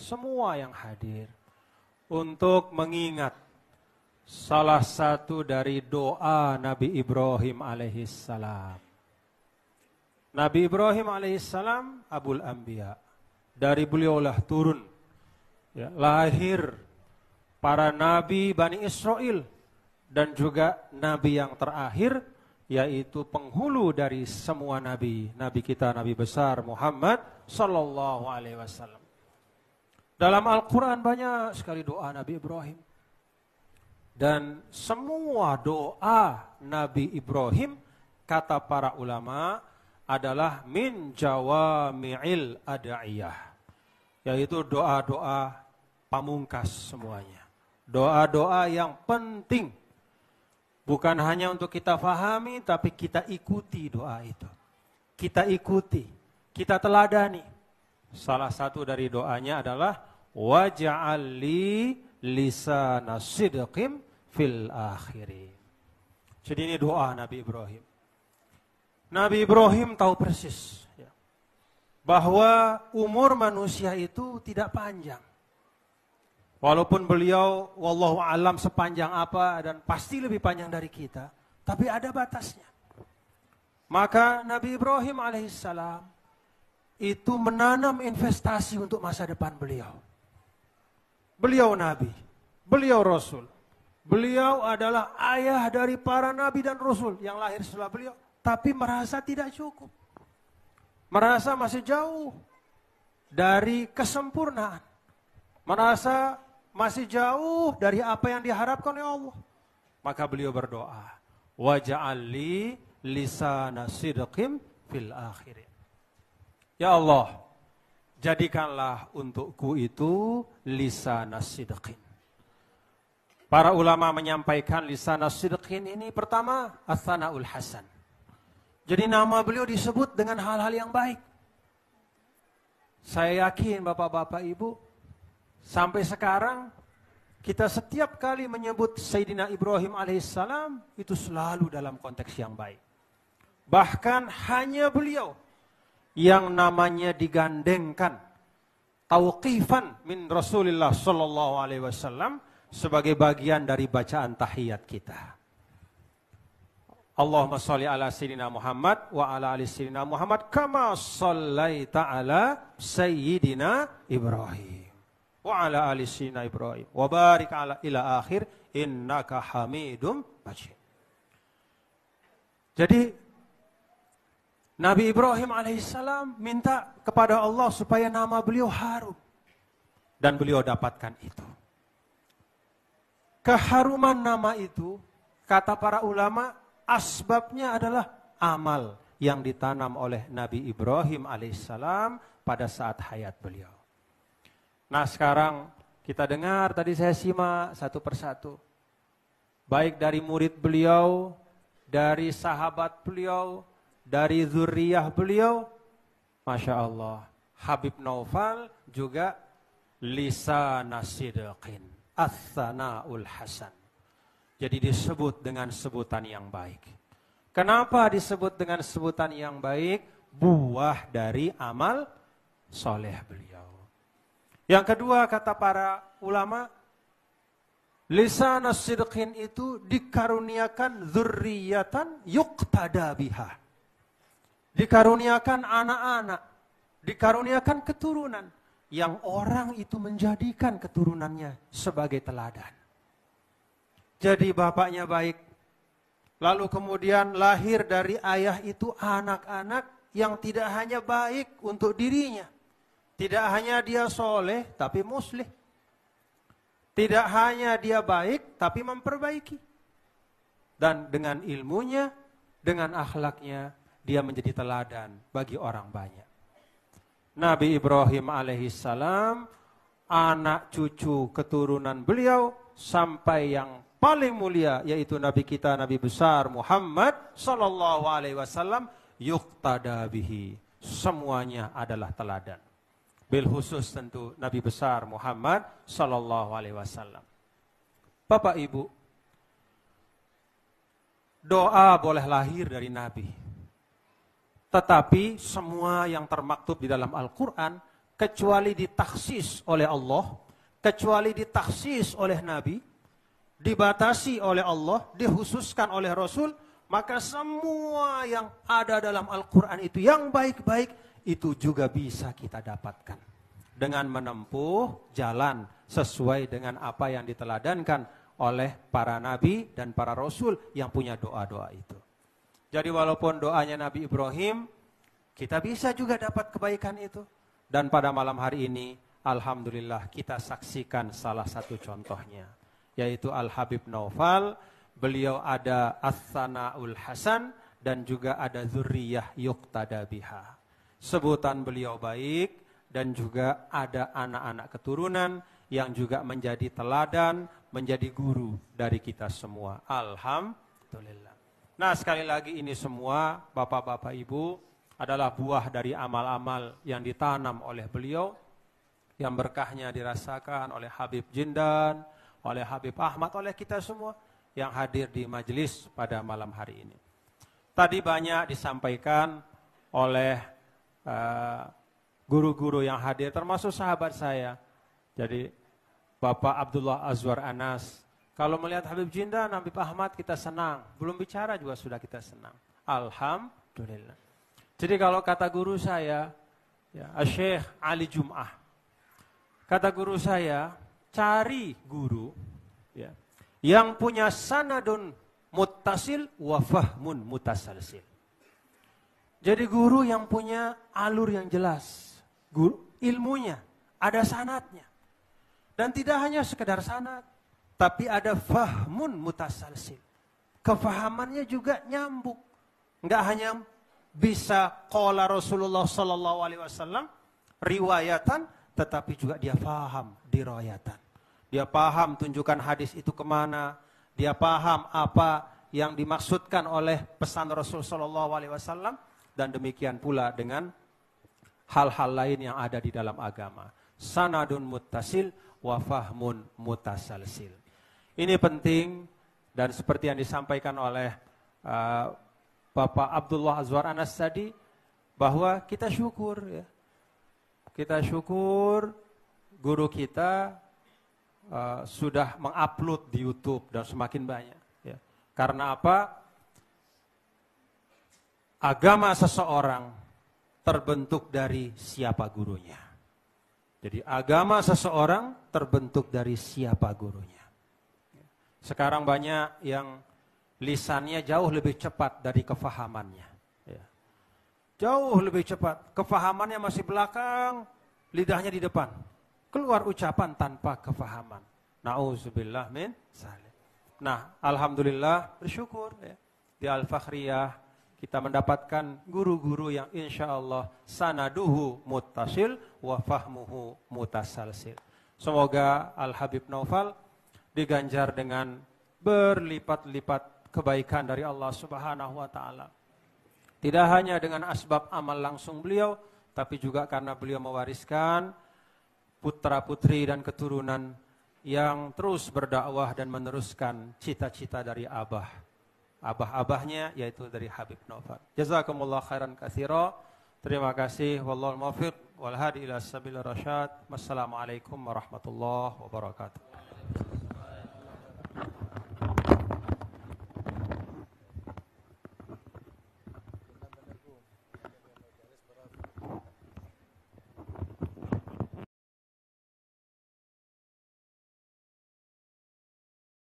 semua yang hadir untuk mengingat salah satu dari doa Nabi Ibrahim alaihissalam. Nabi Ibrahim alaihissalam Abul Anbiya. Dari beliaulah turun, ya, lahir para nabi Bani Israel dan juga nabi yang terakhir, yaitu penghulu dari semua nabi, nabi kita, nabi besar Muhammad sallallahu alaihi wasallam. Dalam Al-Quran banyak sekali doa Nabi Ibrahim. Dan semua doa Nabi Ibrahim, kata para ulama, adalah min jawami'il ada'iyah, yaitu doa-doa pamungkas semuanya. Doa-doa yang penting, bukan hanya untuk kita fahami, tapi kita ikuti doa itu. Kita ikuti, kita teladani. Salah satu dari doanya adalah waj'al li lisana sidqim fil akhirin. Jadi ini doa Nabi Ibrahim. Nabi Ibrahim tahu persis, ya, bahwa umur manusia itu tidak panjang. Walaupun beliau wallahu alam sepanjang apa dan pasti lebih panjang dari kita, tapi ada batasnya. Maka Nabi Ibrahim alaihissalam itu menanam investasi untuk masa depan beliau. Beliau nabi, beliau rasul. Beliau adalah ayah dari para nabi dan rasul yang lahir setelah beliau, tapi merasa tidak cukup. Merasa masih jauh dari kesempurnaan. Merasa masih jauh dari apa yang diharapkan oleh Allah. Maka beliau berdoa, waj'al li lisana sidqim fil akhirin. Ya Allah, jadikanlah untukku itu lisanas sidqin. Para ulama menyampaikan lisanas sidqin ini pertama as-sanaul hasan. Jadi nama beliau disebut dengan hal-hal yang baik. Saya yakin bapak-bapak ibu, sampai sekarang kita setiap kali menyebut Sayyidina Ibrahim alaihissalam itu selalu dalam konteks yang baik. Bahkan hanya beliau yang namanya digandengkan tauqifan min Rasulullah sallallahu alaihi wasallam sebagai bagian dari bacaan tahiyat kita. Allahumma sholli ala sayyidina Muhammad wa ala ali sayyidina Muhammad kama shallaita ala sayyidina Ibrahim wa ala ali sayyidina Ibrahim wa barik ala ila akhir innaka Hamidum Majid. Jadi Nabi Ibrahim alaihissalam minta kepada Allah supaya nama beliau harum. Dan beliau dapatkan itu. Keharuman nama itu, kata para ulama, asbabnya adalah amal yang ditanam oleh Nabi Ibrahim alaihissalam pada saat hayat beliau. Nah sekarang kita dengar, tadi saya simak satu persatu. Baik dari murid beliau, dari sahabat beliau, dari zuriyah beliau, Masya Allah, Habib Naufal juga lisanas sidqin, as-sana'ul hasan. Jadi disebut dengan sebutan yang baik. Kenapa disebut dengan sebutan yang baik? Buah dari amal soleh beliau. Yang kedua kata para ulama, lisanas sidqin itu dikaruniakan zurriyatan yuqtada biha. Dikaruniakan anak-anak, dikaruniakan keturunan yang orang itu menjadikan keturunannya sebagai teladan. Jadi bapaknya baik, lalu kemudian lahir dari ayah itu anak-anak yang tidak hanya baik untuk dirinya, tidak hanya dia soleh tapi muslih, tidak hanya dia baik tapi memperbaiki, dan dengan ilmunya, dengan akhlaknya, dia menjadi teladan bagi orang banyak. Nabi Ibrahim alaihissalam, anak cucu keturunan beliau, sampai yang paling mulia, yaitu Nabi kita, Nabi besar Muhammad sallallahu alaihi wasallam, yuqtada bihi. Semuanya adalah teladan. Bil khusus tentu Nabi besar Muhammad sallallahu alaihi wasallam. Bapak Ibu, doa boleh lahir dari Nabi. Tetapi semua yang termaktub di dalam Al-Quran kecuali ditaksis oleh Allah, kecuali ditaksis oleh Nabi, dibatasi oleh Allah, dikhususkan oleh Rasul, maka semua yang ada dalam Al-Quran itu yang baik-baik itu juga bisa kita dapatkan dengan menempuh jalan sesuai dengan apa yang diteladankan oleh para nabi dan para rasul yang punya doa-doa itu. Jadi walaupun doanya Nabi Ibrahim, kita bisa juga dapat kebaikan itu. Dan pada malam hari ini, alhamdulillah kita saksikan salah satu contohnya, yaitu Al-Habib Naufal. Beliau ada As-Sana'ul Hasan dan juga ada Zurriyah Yuqtada Biha. Sebutan beliau baik dan juga ada anak-anak keturunan yang juga menjadi teladan, menjadi guru dari kita semua. Alhamdulillah. Nah, sekali lagi ini semua Bapak-bapak Ibu adalah buah dari amal-amal yang ditanam oleh beliau, yang berkahnya dirasakan oleh Habib Jindan, oleh Habib Ahmad, oleh kita semua yang hadir di majelis pada malam hari ini. Tadi banyak disampaikan oleh guru-guru yang hadir, termasuk sahabat saya. Jadi Bapak Abdullah Azwar Anas, kalau melihat Habib Jindan, Habib Ahmad kita senang. Belum bicara juga sudah kita senang. Alhamdulillah. Jadi kalau kata guru saya, ya, Syekh Ali Jum'ah, kata guru saya, cari guru ya, yang punya sanadun muttasil wa fahmun mutasalsil. Jadi guru yang punya alur yang jelas, guru, ilmunya ada sanadnya. Dan tidak hanya sekedar sanad, tapi ada fahmun mutasalsil. Kefahamannya juga nyambung. Enggak hanya bisa qala Rasulullah sallallahu alaihi wasallam riwayatan, tetapi juga dia paham dirayatan. Dia paham tunjukkan hadis itu kemana, dia paham apa yang dimaksudkan oleh pesan Rasul sallallahu alaihi wasallam, dan demikian pula dengan hal-hal lain yang ada di dalam agama. Sanadun muttasil wa fahmun mutasalsil. Ini penting, dan seperti yang disampaikan oleh Bapak Abdullah Azwar Anas tadi, bahwa kita syukur ya. Kita syukur guru kita sudah mengupload di YouTube dan semakin banyak ya. Karena apa? Agama seseorang terbentuk dari siapa gurunya. Jadi agama seseorang terbentuk dari siapa gurunya. Sekarang banyak yang lisannya jauh lebih cepat dari kefahamannya. Ya. Jauh lebih cepat. Kefahamannya masih belakang, lidahnya di depan. Keluar ucapan tanpa kefahaman. Na'udzubillah min zalik. Nah, alhamdulillah bersyukur ya. Di Al-Fakhriyah kita mendapatkan guru-guru yang insya Allah sanaduhu muttasil wa fahmuhu mutasalsil. Semoga Al-Habib Naufal diganjar dengan berlipat-lipat kebaikan dari Allah Subhanahu wa taala. Tidak hanya dengan asbab amal langsung beliau, tapi juga karena beliau mewariskan putra-putri dan keturunan yang terus berdakwah dan meneruskan cita-cita dari abah-abahnya, yaitu dari Habib Naufal. Jazakumullah khairan katsira. Terima kasih. Wallahul muwaffiq wal hadi ila sabilir rasyad. Wassalamualaikum warahmatullahi wabarakatuh.